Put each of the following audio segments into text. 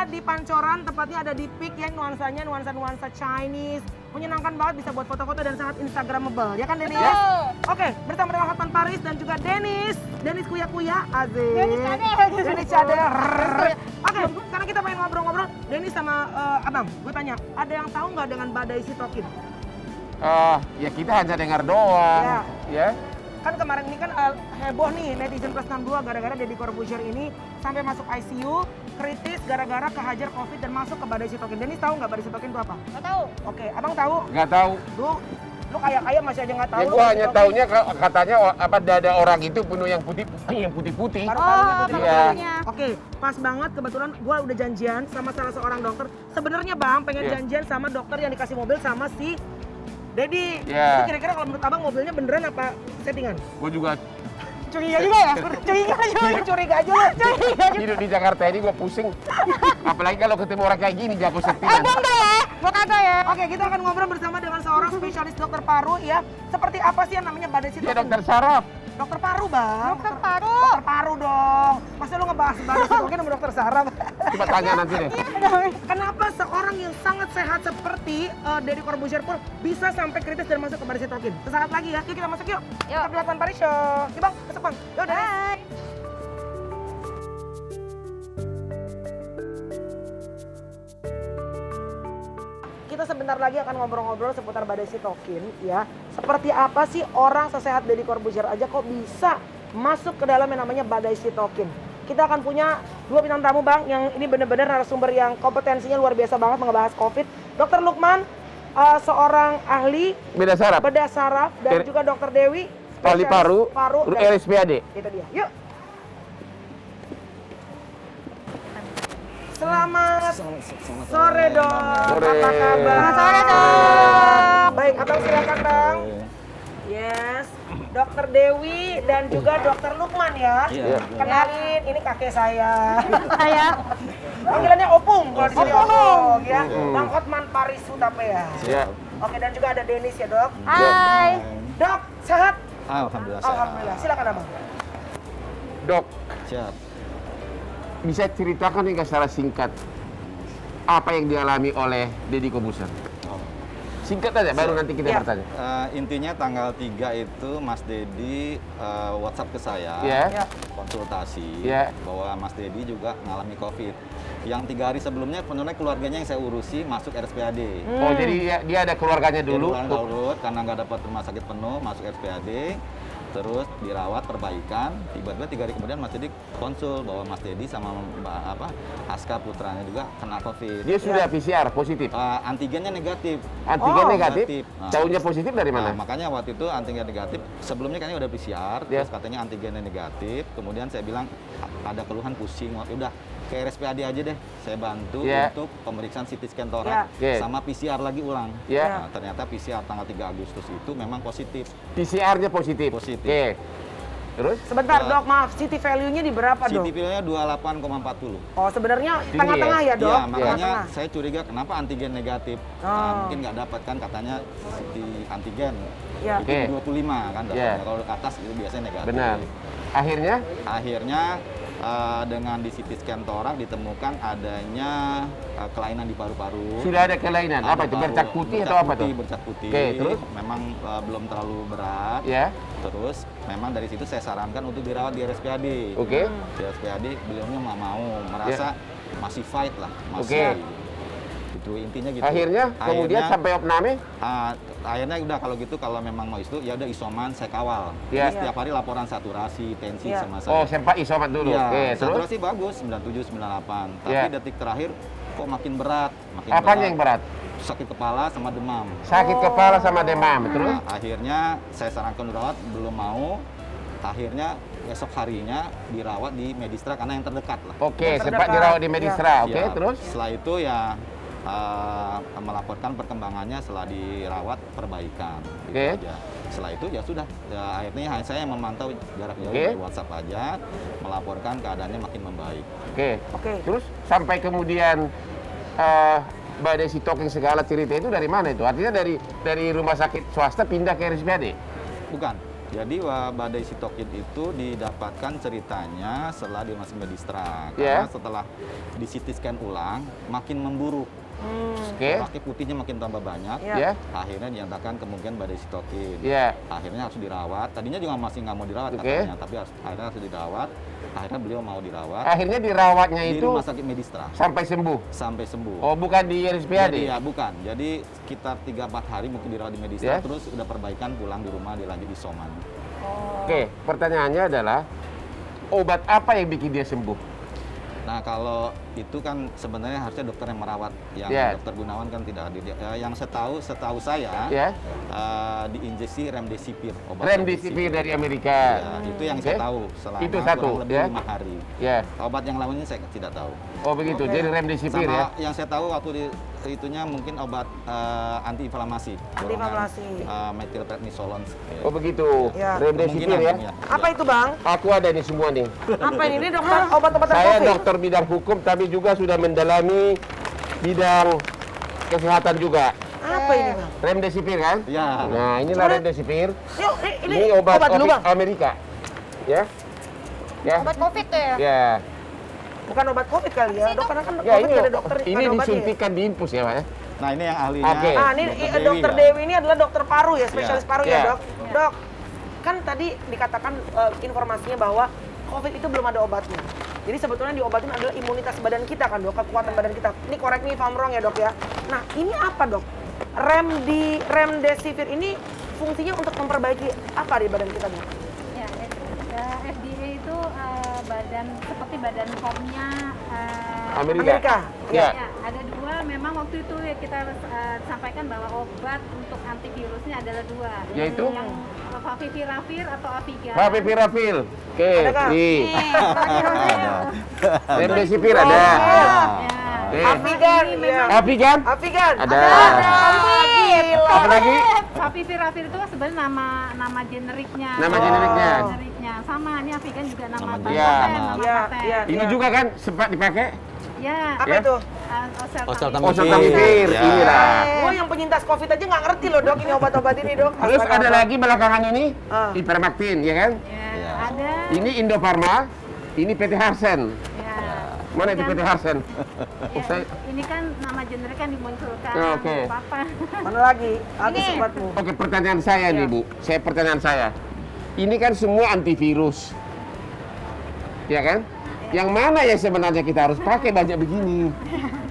ada di Pancoran, tepatnya ada di Peak yang nuansanya nuansa Chinese. Menyenangkan banget, bisa buat foto-foto dan sangat instagramable. Ya kan Denis? Betul. Oke, bersama dengan Hotman Paris dan juga Denis Kuya, Aziz. Denis Cade. Oke, karena kita pengen ngobrol-ngobrol, Denis sama Abang, gue tanya, ada yang tahu nggak dengan badai sitokin? Ya kita hanya dengar doang. Ya. Kan kemarin ini kan heboh nih netizen plus 62 gara-gara Deddy Corbuzier ini sampai masuk ICU kritis gara-gara kehajar COVID dan masuk ke badai sitokin. Denis tahu nggak badai sitokin itu apa? Nggak tahu. Oke, Abang tahu? Nggak tahu. Lu kayak masih aja nggak tahu. Ya lu gua badai hanya sitokin. taunya katanya apa dada orang itu penuh yang putih-putih. Paru-parunya putih. Iya. paru-parunya. Oke, pas banget kebetulan gue udah janjian sama salah seorang dokter. Sebenarnya Bang pengen Iya. janjian sama dokter yang dikasih mobil sama si Dedi. Iya. Itu kira-kira kalau menurut Abang mobilnya beneran apa settingan? Gua juga Curiga juga ya? Curiga aja lu. hidup di Jakarta ini gua pusing. Apalagi kalau ketemu orang kayak gini jago settingan. Enggak ya? Gua kagak ya. Oke, kita akan ngobrol bersama dengan seorang spesialis dokter paru ya. Seperti apa sih yang namanya badai Dia sitokin? dokter saraf. Dokter paru, Bang. Dokter paru. Dokter paru dong. Masa lu ngebahas badai sitokin sama dokter saraf? Coba tanya nanti deh. Kenapa seorang yang sangat sehat seperti Deddy Corbuzier pun bisa sampai kritis dan masuk ke badai sitokin? Sesaat lagi ya, yuk kita masuk yuk. Yuk. Tetap di Hotman Paris Show. Yuk Bang, masuk Bang. Yuk Denis. Bye. Kita sebentar lagi akan ngobrol-ngobrol seputar badai sitokin ya. Seperti apa sih orang sesehat Deddy Corbuzier aja kok bisa masuk ke dalam yang namanya badai sitokin. Kita akan punya dua bintang tamu Bang yang ini benar-benar narasumber yang kompetensinya luar biasa banget ngebahas COVID. Dr. Lukman, seorang ahli Beda saraf. bedah saraf dan juga Dr. Dewi, Ahli spesialis paru, dan RSPAD. itu dia. Yuk. Selamat sore dong. Sore. Apa kabar? Selamat sore dong. Baik, Abang silakan Bang. Yes. Dokter Dewi dan juga Dokter Lukman ya. Iya. Kenalin, ini kakek saya. Saya. Panggilannya Opung kalau di sini Opung ya. Opung. Bang Hotman Paris Hutapea. Ya. Oke, dan juga ada Denis ya, Dok. Hai. Dok, sehat? Alhamdulillah sehat. Alhamdulillah. Silakan Abang. Dok, Siap. bisa ceritakan nggak secara singkat apa yang dialami oleh Deddy Corbuzier? Oh. Singkat aja, baru nanti kita Iya. bertanya. Intinya tanggal 3 itu Mas Dedi WhatsApp ke saya, Ya. konsultasi Ya. bahwa Mas Dedi juga mengalami COVID. Yang 3 hari sebelumnya sebenarnya keluarganya yang saya urusi masuk RSPAD. Oh, jadi dia ada keluarganya dulu. Dia urut karena nggak dapat rumah sakit penuh, masuk RSPAD. Terus dirawat perbaikan, tiba-tiba 3 hari kemudian Mas Dedi konsul bahwa Mas Dedi sama Mbak Aska putranya juga kena COVID. Dia sudah PCR positif. Antigennya negatif. Antigen Oh, negatif. negatif. Tahunya positif dari mana? Nah, makanya waktu itu antigen negatif, sebelumnya kayaknya udah PCR, Ya. terus katanya antigennya negatif, kemudian saya bilang ada keluhan pusing, udah ke RSPAD aja deh, saya bantu Ya. untuk pemeriksaan CT scan torak Ya. sama PCR lagi ulang. Ya. Nah, ternyata PCR tanggal 3 Agustus itu memang positif. PCR-nya positif. Positif. Oke. Terus? Sebentar, Dok. Maaf, city value-nya di berapa, Dok? CT-nya 28,40. Oh, Oh, sebenarnya Tinggi tengah-tengah ya, Dok? Iya, makanya Tengah-tengah. saya curiga kenapa antigen negatif. Oh. Nah, mungkin nggak dapat kan katanya di antigen. Ya. Itu Oke. 25 kan dapatnya. Iya. Kalau ke atas itu biasanya negatif. Benar. Akhirnya? Akhirnya dengan di CT scan torak ditemukan adanya kelainan di paru-paru. Sudah ada kelainan. Apa itu? Bercak putih atau apa tuh? Bercak putih. Oke, terus? Memang belum terlalu berat. Ya. Terus memang dari situ saya sarankan untuk dirawat di RSPAD. Oke. Di RSPAD beliaunya nggak mau, merasa masih fight lah, masih. Oke. Itu intinya gitu. Akhirnya kemudian sampai opname? Akhirnya udah kalau gitu kalau memang mau itu ya udah isoman saya kawal. Iya. Jadi setiap hari laporan saturasi, tensi Iya. sama Oh, saya. sempat isoman dulu. Iya, Oke, terus? saturasi bagus 97 98. Tapi Iya. detik terakhir kok makin berat, Apanya yang berat? Sakit kepala sama demam. Sakit kepala sama demam. Terus? Nah, akhirnya saya sarankan dirawat, belum mau. Akhirnya esok harinya dirawat di Medistra karena yang terdekat lah. Oke, Yang sempat terdekat. dirawat di Medistra. Oke, Siap. terus? Setelah itu ya melaporkan perkembangannya setelah dirawat perbaikan. Gitu Oke. aja. Setelah itu ya sudah, ya, akhirnya saya memantau jarak jauh Oke. dari WhatsApp aja, melaporkan keadaannya makin membaik. Oke. Oke. Terus sampai kemudian badai sitokin segala cerita itu dari mana itu? Artinya dari rumah sakit swasta pindah ke RSPAD? Bukan, Jadi badai sitokin itu didapatkan ceritanya setelah dia masih medistra. Ya. Karena setelah di CT scan ulang, makin memburuk. Oke. Kaki putihnya makin tambah banyak. Ya. Akhirnya dinyatakan kemungkinan badai sitokin. Ya. Akhirnya harus dirawat. Tadinya juga masih nggak mau dirawat Oke. katanya, tapi akhirnya harus dirawat. Akhirnya beliau mau dirawat Akhirnya dirawatnya di itu rumah sakit medistra sampai sembuh. sampai sembuh. Oh, bukan di RSPAD? Jadi ya bukan. Jadi sekitar 3-4 hari mungkin dirawat di medistra, Ya. terus udah perbaikan pulang di rumah dilanjut isoman. Oke, pertanyaannya adalah obat apa yang bikin dia sembuh? Nah kalau itu kan sebenarnya harusnya dokter yang merawat, yang Ya. dokter Gunawan kan tidak hadir. Yang setahu saya Ya, diinjeksi remdesivir. Obat remdesivir dari Amerika. Ya, itu yang Oke. saya tahu selama Itu satu, kurang lebih ya. 5 hari. Ya. Obat yang lainnya saya tidak tahu. Oh begitu. Jadi remdesivir Sama ya. yang saya tahu waktu itunya mungkin obat antiinflamasi. Antiinflamasi. Methylprednisolone. Oh begitu. Ya. Remdesivir Kemungkinan, ya. Apa itu Bang? Aku ada nih semua nih. Apa ini? Ini dokter obat-obatan Saya COVID? dokter bidang hukum tapi juga sudah mendalami bidang kesehatan juga. Apa ini Bang? Remdesivir kan? Ya. Nah, inilah remdesivir. Yuk, ini Ini obat dulu COVID Bang. Amerika. Ya. Ya. Obat COVID tuh ya? Ya. Bukan obat COVID kali ya, dok, karena kan Ya, COVID ini nggak ada dokter, ini ada obatnya ya. disuntikan di infus ya, Pak ya. Nah ini yang ahlinya. Oke. Ah, ini dokter Dewi, Dewi ini adalah dokter paru ya, spesialis paru Ya. ya dok. Dok, kan tadi dikatakan informasinya bahwa COVID itu belum ada obatnya. Jadi sebetulnya diobatin adalah imunitas badan kita kan dok, kekuatan badan kita. Ini correct me if I'm wrong ya dok ya. Nah ini apa dok? Remdesivir ini fungsinya untuk memperbaiki apa di badan kita dok? Ya, FDA itu seperti badan POM-nya Amerika. Ya. ya, ada dua. Memang waktu itu ya kita sampaikan bahwa obat untuk antivirusnya adalah dua. Yaitu? Yang favipiravir atau Avigan. Favipiravir. Oke, Adakah? nih. Ada. Remdesivir ada. Ya. Eh. Avigan, Ini ya. memang Avigan? Avigan. Ada. Gila. Apa lagi? favipiravir itu sebenarnya nama generiknya. Nama generiknya. Generiknya. Sama, ini Avigan juga nama Nama paten. Ya. Nama Ya, paten. ya. Ini juga kan sempat dipakai? Ya. Apa Ya. itu? Oseltamivir. Oseltamivir. Ya. Inilah. Oh yang penyintas COVID aja nggak ngerti loh dok, ini obat-obat ini dok. Terus Astaga, ada Dok. lagi belakangan ini Ah. Ivermectin, ya kan? Ya, ada. Ini Indofarma, ini PT Harsen. Ya. Mana itu Kan- PT Harsen? Ya, Saya- ini kan nama generik kan dimunculkan. Oh, oke. Apa? Mana lagi? Habis Ini. obatmu. Oke, pertanyaan saya Ya. nih, Bu. Pertanyaan saya. Ini kan semua antivirus. Ya kan? Yang mana yang sebenarnya kita harus pakai banyak begini?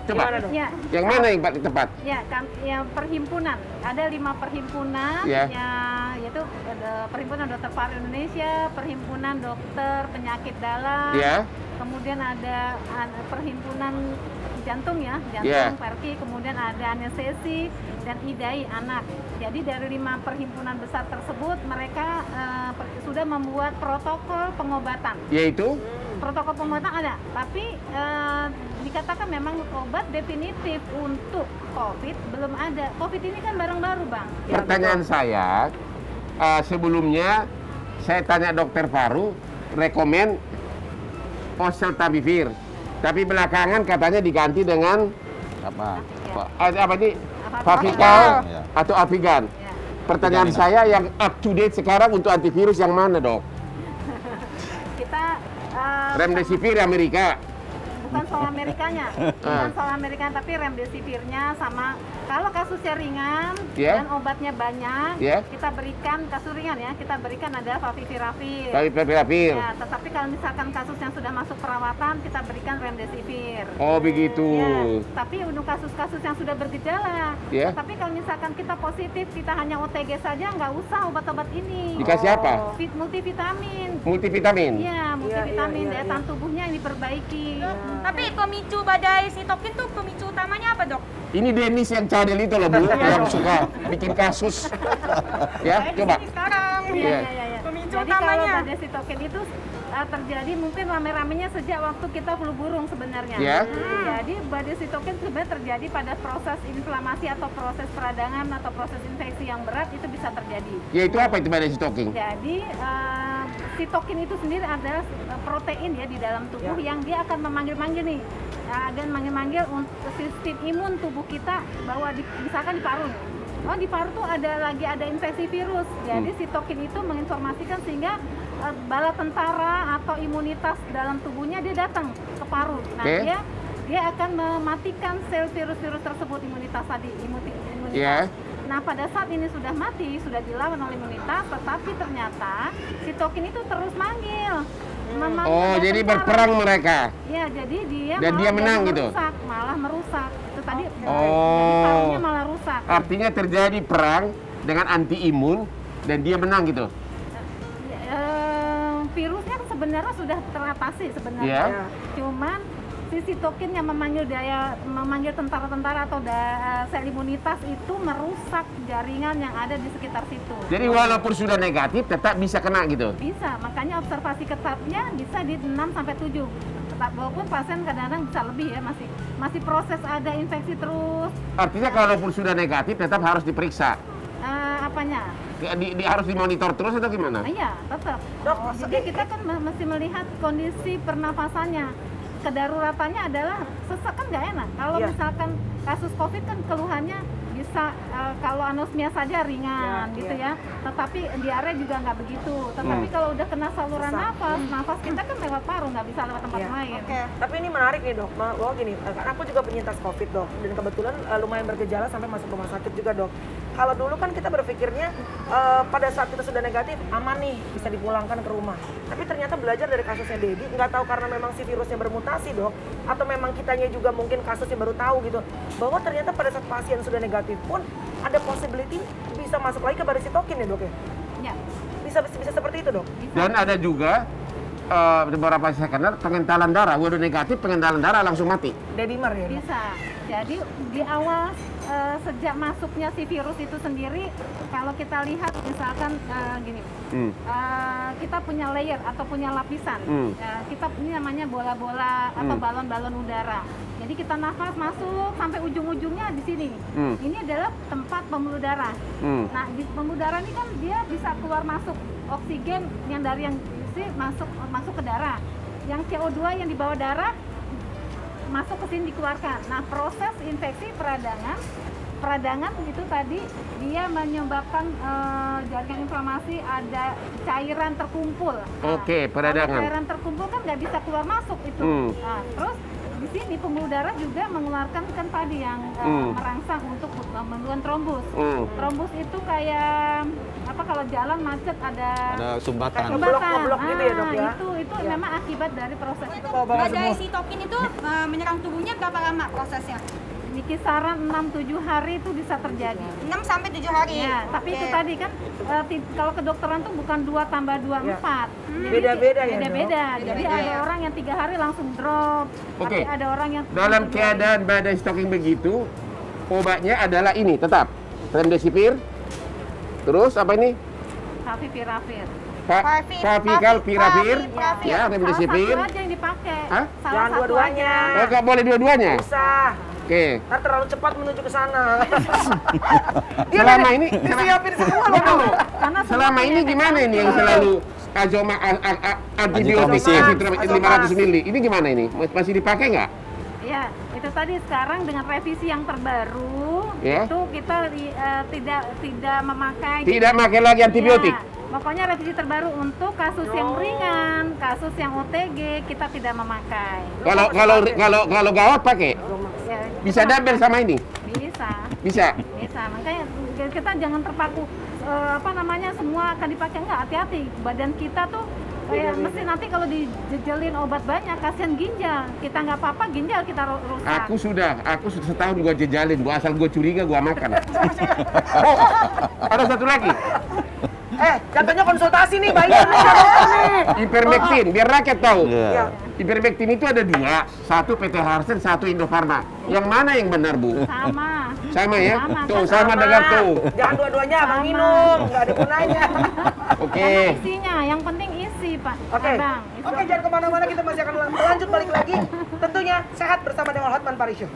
Coba. Gimana, dok? Ya, Yang mana yang paling tepat? ya kan ya perhimpunan. Ada 5 perhimpunan Ya. yaitu ada Perhimpunan Dokter Paru Indonesia, Perhimpunan Dokter Penyakit Dalam. Ya. Kemudian ada Perhimpunan Jantung ya, Ya. Jantung, Perki, kemudian ada anestesi dan IDAI anak. Jadi dari 5 perhimpunan besar tersebut mereka sudah membuat protokol pengobatan. Yaitu Protokol pengobatan ada, tapi dikatakan memang obat definitif untuk COVID belum ada. COVID ini kan barang baru, Bang. pertanyaan saya, sebelumnya saya tanya dokter paru, rekomen oseltamivir. Tapi belakangan katanya diganti dengan Apa? Pak? apa nih? Apa- Favikal Ya. atau Avigan. Ya. Pertanyaan Avigan, saya yang up to date sekarang untuk antivirus yang mana, Dok? Kita Remdesivir Amerika. bukan soal Amerikanya, bukan soal Amerikanya, tapi remdesivirnya sama. Kalau kasusnya ringan Ya. dan obatnya banyak, Ya. kita berikan kasus ringan ya, kita berikan adalah favipiravir. Favipiravir. Ya, tetapi kalau misalkan kasus yang sudah masuk perawatan, kita berikan remdesivir. Oh, begitu. Ya, tapi untuk kasus-kasus yang sudah bergejala. Ya. Tapi kalau misalkan kita positif, kita hanya OTG saja, nggak usah obat-obat ini. Dikasih apa? Multivitamin. Multivitamin. Iya, multivitamin iya, daya iya. tahan tubuhnya yang diperbaiki. Tapi pemicu badai sitokin tuh pemicu utamanya apa dok? Ini Dennis yang cadel itu loh, Bu, yang suka bikin kasus. Ya, coba. Sekarang. Iya. Pemicu Jadi kalau utamanya. badai sitokin itu terjadi mungkin rame-ramenya sejak waktu kita flu burung sebenarnya. Ya. Jadi badai sitokin sebenarnya terjadi pada proses inflamasi atau proses peradangan atau proses infeksi yang berat itu bisa terjadi. Yaitu apa itu badai sitokin? Jadi sitokin itu sendiri adalah protein ya di dalam tubuh Ya. yang dia akan memanggil-manggil nih, akan manggil-manggil untuk sistem imun tubuh kita bahwa misalkan di paru nih. oh di paru tuh ada infeksi virus. Jadi sitokin itu menginformasikan sehingga bala tentara atau imunitas dalam tubuhnya dia datang ke paru. Nah, Oke. dia akan mematikan sel virus-virus tersebut, imunitas tadi, imunitas. Iya. Nah, pada saat ini sudah mati, sudah dilawan oleh imunitas, tetapi ternyata sitokin itu terus manggil. Memanggil Oh, bala jadi tentara. berperang mereka. Ya, jadi dia Dan dia malah menang jadi gitu? malah merusak. Itu tadi Oh. jadi parunya malah rusak. Artinya terjadi perang dengan anti imun dan dia menang gitu. Virusnya sebenarnya sudah teratasi sebenarnya. Iya. Cuman si sitokin yang memanggil tentara-tentara atau sel imunitas itu merusak jaringan yang ada di sekitar situ. Jadi walaupun sudah negatif tetap bisa kena gitu. Bisa, makanya observasi ketatnya bisa di 6 sampai 7. Walaupun pasien kadang-kadang bisa lebih ya, masih proses ada infeksi terus. Artinya kalaupun sudah negatif tetap harus diperiksa. Apanya? Harus dimonitor terus atau gimana? Iya, tetap. Dok, Jadi kita kan mesti melihat kondisi pernafasannya. Kedaruratannya adalah sesak kan nggak enak. Kalau Iya. misalkan kasus COVID kan keluhannya bisa kalau anosmia saja ringan Iya, gitu iya. ya. Tetapi diare juga nggak begitu. Tetapi kalau udah kena saluran Sesak. nafas kita kan lewat paru, nggak bisa lewat tempat Iya. lain. Tapi ini menarik nih dok, bahwa gini, kan aku juga penyintas COVID dok, dan kebetulan lumayan bergejala sampai masuk rumah sakit juga dok. Kalau dulu kan kita berpikirnya pada saat kita sudah negatif, aman nih, bisa dipulangkan ke rumah. Tapi ternyata belajar dari kasusnya Dedi, nggak tahu karena memang si virusnya bermutasi dok, atau memang kitanya juga mungkin kasusnya baru tahu gitu, bahwa ternyata pada saat pasien sudah negatif pun ada possibility bisa masuk lagi ke baris sitokin ya dok ya? Ya, Bisa seperti itu dok? bisa. Dan ada juga beberapa saya kenal pengentalan darah. Waduh negatif pengentalan darah langsung mati. Dedimer ya? Dok? Bisa. Jadi di awal sejak masuknya si virus itu sendiri, kalau kita lihat misalkan gini, kita punya layer atau punya lapisan. Kita ini namanya bola-bola atau balon-balon udara. Jadi kita nafas masuk sampai ujung-ujungnya di sini. Ini adalah tempat pembuluh darah. Nah, di pembuluh darah ini kan dia bisa keluar masuk oksigen yang dari yang isi masuk ke darah. Yang CO2 yang dibawa darah masuk ke sini dikeluarkan. Nah, proses infeksi peradangan itu tadi dia menyebabkan jaringan inflamasi, ada cairan terkumpul. Nah, Oke, peradangan. kalau cairan terkumpul kan nggak bisa keluar masuk itu. Nah, terus di sini pembuluh darah juga mengeluarkan kan tadi yang merangsang untuk membuat trombus. Trombus itu kayak apa kalau jalan macet ada sumbatan. Kayak ngeblok gitu ya, Dok, ya? Itu Ya. memang akibat dari proses itu. Bawa Badai semua. sitokin itu menyerang tubuhnya berapa lama prosesnya? Di kisaran 6-7 hari itu bisa terjadi. 6 sampai 7 hari. Ya, tapi itu Oke. tadi kan kalau kedokteran tuh bukan 2 tambah 2 Ya. 4. Jadi Beda-beda ya, Beda-beda. Dok? Jadi Beda-beda ada ya. orang yang 3 hari langsung drop. Oke. Tapi ada orang yang Dalam keadaan badai sitokin begitu, obatnya adalah ini tetap remdesivir. Terus apa ini? Favipiravir. Favipiravir, Favipiravir. ya remdesivir. Salah satu aja yang dipakai. Hah? Salah Jangan satu dua-duanya. aja. Oh, nggak boleh dua-duanya. Bisa. Oke. Ntar terlalu cepat menuju ke sana. Selama ini disiapin semua loh. Betul. Karena Selama semua ini punya gimana ini yang mekanisme. selalu azoma antibiotik Azitromycin. azitromycin 500 ml. Ini gimana ini? Masih dipakai nggak? Ya, itu tadi sekarang dengan revisi yang terbaru Ya. itu kita tidak memakai Tidak pakai lagi antibiotik. Ya, pokoknya revisi terbaru untuk kasus yang ringan, kasus yang OTG kita tidak memakai. Kalau gawat pakai. Ya, Bisa kita double sama ini? Bisa, Bisa. bisa. Makanya kita jangan terpaku semua akan dipakai, enggak, hati-hati. Badan kita tuh mesti nanti kalau dijejelin obat banyak kasihan ginjal. Kita nggak apa-apa, ginjal kita rusak. Aku sudah setahun gua jejalin, asal gua curiga gua makan. Oh, ada satu lagi. Katanya konsultasi nih, bayar nih sama dokter nih. Ivermectin, biar rakyat tahu. Ya. Ivermectin itu ada 2, satu PT Harsen, satu Indofarma. Yang mana yang benar, Bu? Sama. Sama ya? Tuh, kan sama dengar tuh. Jangan dua-duanya abang Sama. minum, nggak ada gunanya. Oke. Sama isinya, yang penting isi, Pak. Oke, Abang, isi. jangan kemana-mana, kita masih akan lanjut balik lagi. Tentunya sehat bersama dengan Hotman Paris Show.